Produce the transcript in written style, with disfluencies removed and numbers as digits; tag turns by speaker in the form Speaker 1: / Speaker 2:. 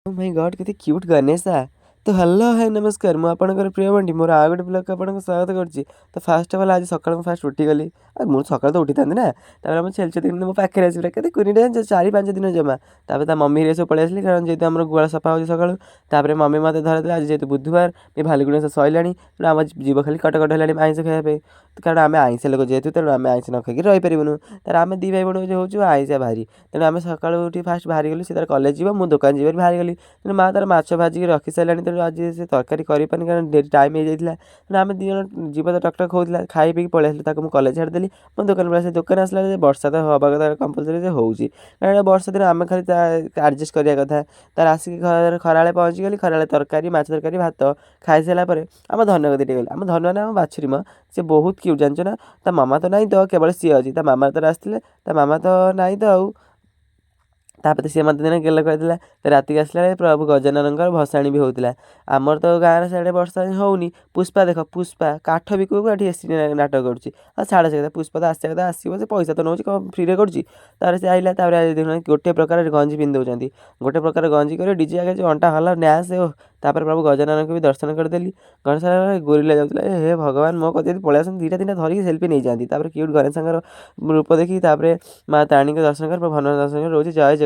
Speaker 1: Oh my God केते cute Ganesha. तो hello hi नमस्कार मु आपणकर प्रिय बंटी मोर आ गोटे ब्लॉग आपन स्वागत करछि। तो फास्ट ऑफ ऑल आज सकाळ फास्ट उठी गली मु सकाळ तो उठी थांती ना तापर हम छेल छेल मो पाखे आसी केते कुनी जान 4-5 दिन जमा तापर ता मम्मी रे सब पळे आसली कारण जेतु हमर गुवाल सफा हो सकाळ तापर मम्मी मते धरले आज जेतु बुधवार ए भालुगुण से सइलाणी आम जीव खाली कटकट हेलाणी आइंस खाइबा पे कारण आम आइंस लोक जेतु तेणु आम आइंस न खाइक रही परिबनु तार आम दी भाई बण जो होछु आइंस भारी तेणु आम सकाळ उठी फास्ट बाहरी गलु से तार कॉलेज जीव मु दुकान जीव बाहरी गली तेणु माँ तार माछ भाजिक रखी सारे तेणु आज से तरकारी करपानी कारण डेरी टाइम हो जाता तेणु आम दी जन जीव तो टकटक होता खाई पी पलि आसलु कलेज छाड़देली मो दुकान पलि दुकान आसला वर्षा तो हवा कथा कंपलसरी से होगी कारण वर्षा दिन आम खाली आडजस्ट करवा कथा तार आसिक घर खरा पहुँची गली खरा तरकारी माछ तरकारी भात खाई सारापर आम धन गति गली आम धन मैंने आम बाछुरी म से बहुत क्यूट जानछ ना ता मामा तो नहीं तो केवल सी अच्छी मामा तो आसते मामा तो नहीं तो आउ तापर सी मत दिन गेल करदेला राति आसला प्रभु गजानन भसाणी भी होता आमर तो गाँव साढ़े वर्षा होनी पुष्पा देख पुष्पा काठ बिकू ये एसी नाटक करुँच छाड़ से पुष्पा तो आसा कथा आसो से पैसा तो नौ फ्री में कर से आइला गोटे प्रकार गंजी पिंध दौरान गोटे प्रकार गंजी कर डीजे आगे जो अंटा हला न्यास तापर प्रभु गजानन को भी दर्शन करदेली गणेश गोरिला जाऊला हे भगवान मो कद पलि आस दीटा तीन धरिक सेल्फी नहीं जाती क्यूट गणेश रूप देखी माँ ताणी को दर्शन कर भन दर्शन कर रोज जय